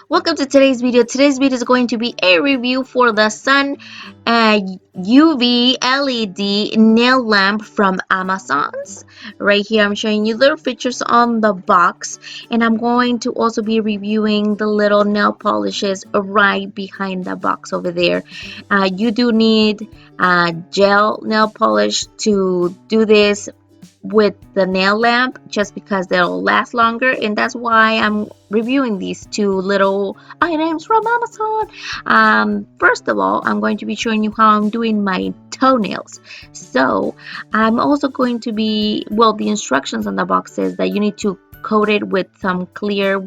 Welcome to today's video. Today's video is going to be a review for the Sun UV LED nail lamp from Amazon's. Right here I'm showing you little features on the box, and I'm going to also be reviewing the little nail polishes right behind the box over there. You do need gel nail polish to do this with the nail lamp, just because they'll last longer, and that's why I'm reviewing these two little items from Amazon. First of all, I'm going to be showing you how I'm doing my toenails. So I'm also going to be, well, the instructions on the box says that you need to coat it with some clear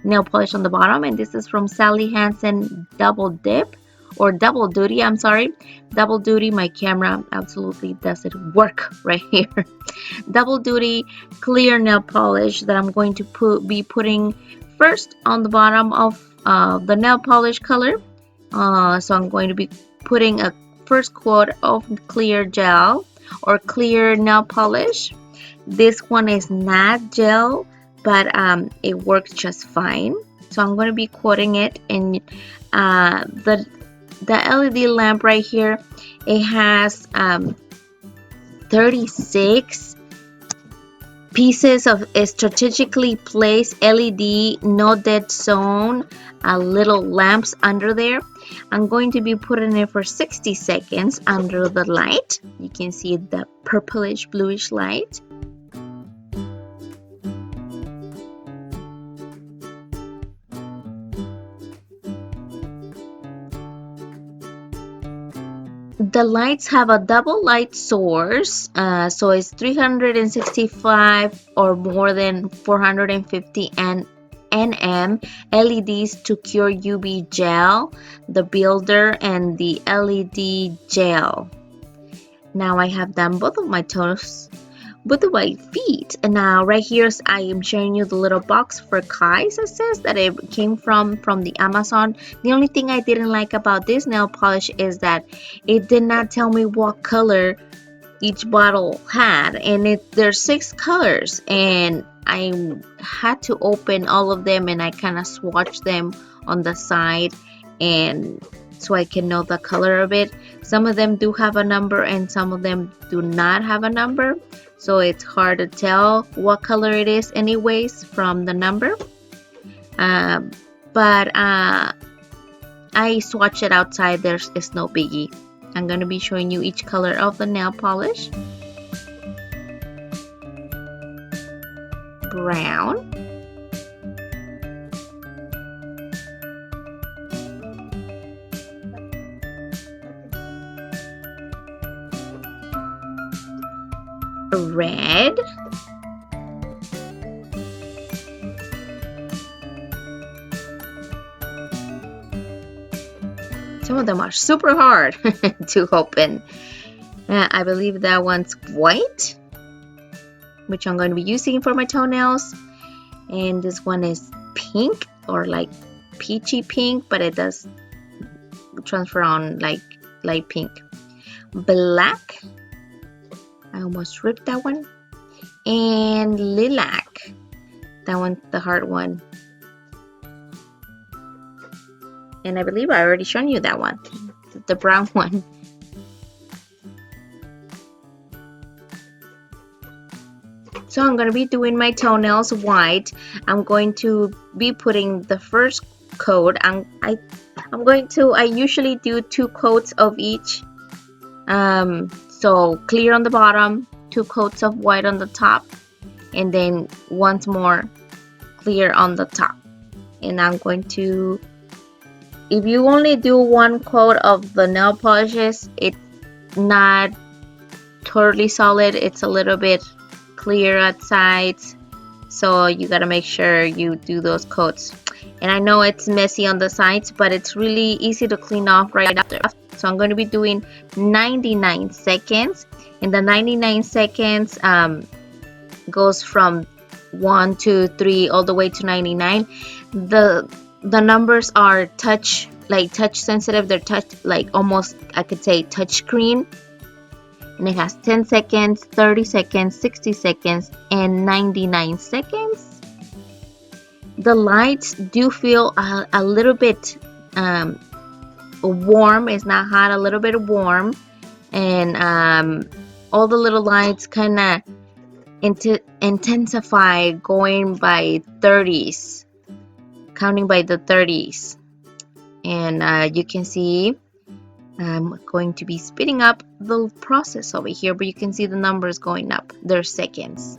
nail polish on the bottom, and this is from Sally Hansen Double Dip, or Double Duty, I'm sorry. Double Duty. My camera absolutely doesn't work right here. Double Duty clear nail polish that I'm going to be putting first on the bottom of the nail polish color. So I'm going to be putting a first coat of clear gel or clear nail polish. This one is not gel, but it works just fine. So I'm going to be coating it in the LED lamp right here. It has 36 pieces of strategically placed LED no dead zone little lamps under there. I'm going to be putting it for 60 seconds under the light. You can see the purplish bluish light. The lights have a double light source, so it's 365 or more than 450 nm LEDs to cure UV gel, the builder, and the LED gel. Now I have done both of my toes with the white feet, and now right here I am showing you the little box for Kai's. It says that it came from the Amazon. The only thing I didn't like about this nail polish is that it did not tell me what color each bottle had, and there's 6 colors, and I had to open all of them, and I kind of swatched them on the side, and so I can know the color of it. Some of them do have a number and some of them do not have a number, so it's hard to tell what color it is anyways from the number. But I swatched it outside. It's no biggie. I'm going to be showing you each color of the nail polish. Brown, red, some of them are super hard to open. I believe that one's white, which I'm going to be using for my toenails, and this one is pink, or like peachy pink, but it does transfer on like light pink. Black, I almost ripped that one, and lilac, that one's the hard one, and I believe I already shown you that one, the brown one. So I'm going to be doing my toenails white. I'm going to be putting the first coat. I usually do 2 coats of each. So clear on the bottom, 2 coats of white on the top, and then once more clear on the top. And I'm going to, if you only do 1 coat of the nail polishes, it's not totally solid. It's a little bit clear at sides, so you gotta make sure you do those coats. And I know it's messy on the sides, but it's really easy to clean off right after. So I'm going to be doing 99 seconds, and the 99 seconds goes from 1, 2, 3 all the way to 99. The numbers are touch sensitive. They're touch, like almost, I could say, touch screen. And it has 10 seconds, 30 seconds, 60 seconds, and 99 seconds. the lights do feel a little bit warm. It's not hot, a little bit warm, and all the little lights kind of intensify, going by 30s, counting by the 30s. And you can see I'm going to be speeding up the process over here, but you can see the numbers going up. They're seconds.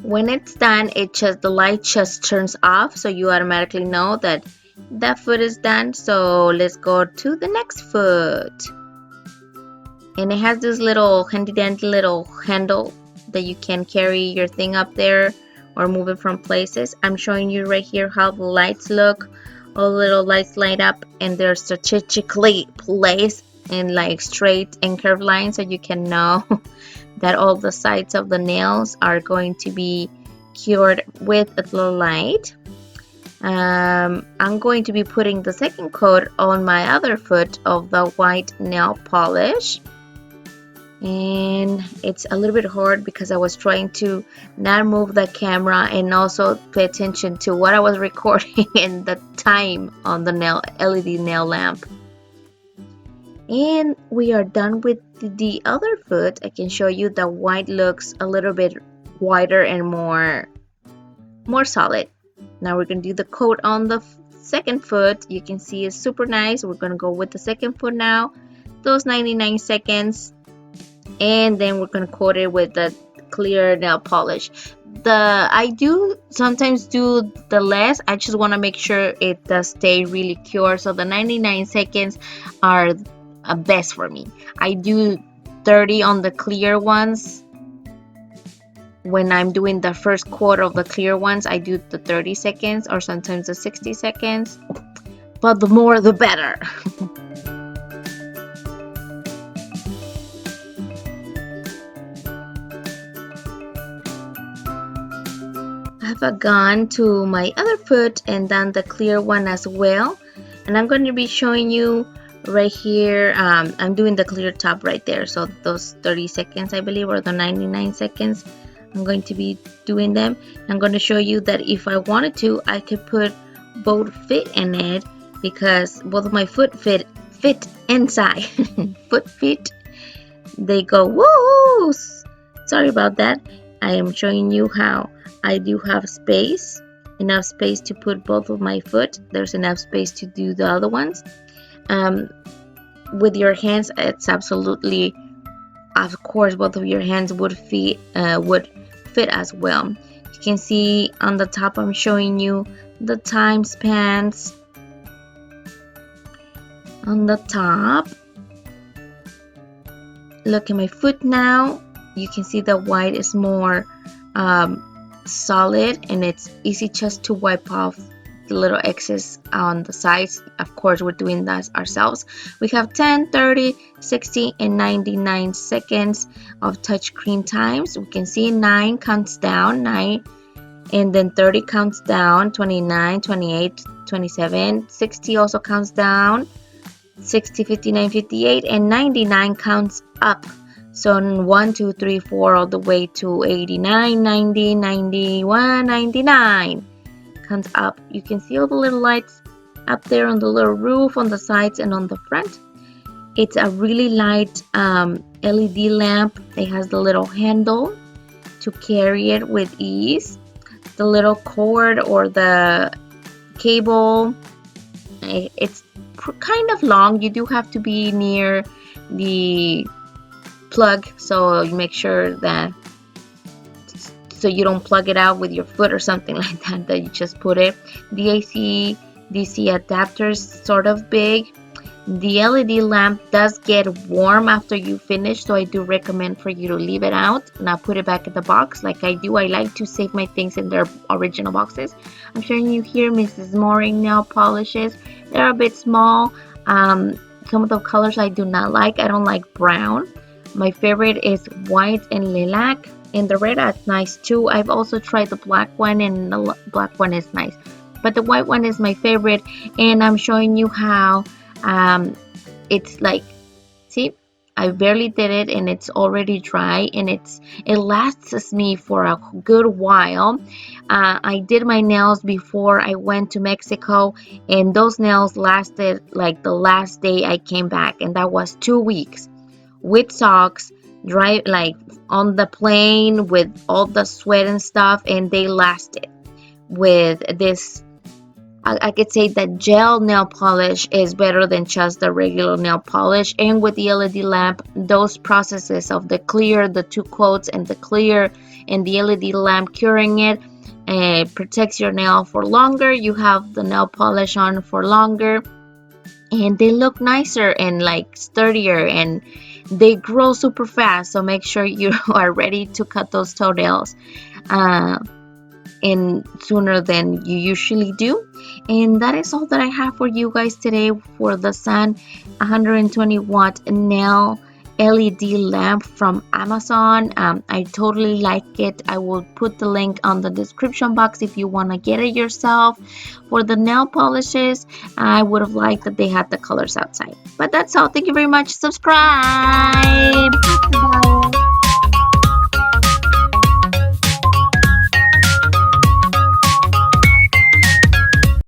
When it's done, the light just turns off, so you automatically know that that foot is done. So let's go to the next foot. And it has this little handy dandy little handle that you can carry your thing up there or move it from places. I'm showing you right here how the lights look. All the little lights light up, and they're strategically placed in like straight and curved lines, so you can know that all the sides of the nails are going to be cured with the light. I'm going to be putting the second coat on my other foot of the white nail polish. And it's a little bit hard because I was trying to not move the camera and also pay attention to what I was recording and the time on the LED nail lamp. And we are done with the other foot. I can show you the white looks a little bit whiter and more solid. Now we're going to do the coat on the second foot. You can see it's super nice. We're going to go with the second foot now. Those 99 seconds. And then we're going to coat it with the clear nail polish. I do sometimes do the less. I just want to make sure it does stay really cured. So the 99 seconds are best for me. I do 30 on the clear ones. When I'm doing the first coat of the clear ones, I do the 30 seconds or sometimes the 60 seconds. But the more the better. I've gone to my other foot and done the clear one as well. And I'm going to be showing you right here. I'm doing the clear top right there. So those 30 seconds, I believe, or the 99 seconds, I'm going to be doing them. I'm going to show you that if I wanted to, I could put both feet in it, because both of my foot fit inside. Foot fit. They go, woo! Sorry about that. I am showing you how I do have enough space to put both of my foot. There's enough space to do the other ones. With your hands, it's absolutely, of course, both of your hands would fit as well. You can see on the top, I'm showing you the time spans on the top. Look at my foot now. You can see the white is more solid, and it's easy just to wipe off the little excess on the sides. Of course, we're doing that ourselves. We have 10, 30, 60, and 99 seconds of touchscreen times. We can see 9 counts down, 9, and then 30 counts down, 29, 28, 27, 60 also counts down, 60, 59, 58, and 99 counts up. So 1, 2, 3, 4 all the way to 89, 90, 91, 99 comes up. You can see all the little lights up there on the little roof, on the sides, and on the front. It's a really light LED lamp. It has the little handle to carry it with ease. The little cord or the cable, it's kind of long. You do have to be near the plug, so you make sure that so you don't plug it out with your foot or something like that, that you just put it. The AC DC adapter is sort of big. The LED lamp does get warm after you finish, so I do recommend for you to leave it out, not put it back in the box like I do. I like to save my things in their original boxes. I'm showing you here Mrs. Mooring nail polishes. They're a bit small. Some of the colors I do not like. I don't like brown. My favorite is white and lilac, and the red is nice too. I've also tried the black one, and the black one is nice, but the white one is my favorite. And I'm showing you how it's like, see, I barely did it and it's already dry, and it lasts me for a good while. I did my nails before I went to Mexico, and those nails lasted like the last day I came back, and that was 2 weeks with socks, dry, like on the plane with all the sweat and stuff, and they lasted. With this, I could say that gel nail polish is better than just the regular nail polish. And with the LED lamp, those processes of the clear, the two coats, and the clear, and the LED lamp curing it, protects your nail for longer. You have the nail polish on for longer, and they look nicer and like sturdier, and they grow super fast. So make sure you are ready to cut those toenails in sooner than you usually do. And that is all that I have for you guys today for the Sun 120-watt nail LED lamp from Amazon. I totally like it. I will put the link on the description box if you want to get it yourself. For the nail polishes, I would have liked that they had the colors outside. But that's all. Thank you very much. Subscribe. Bye.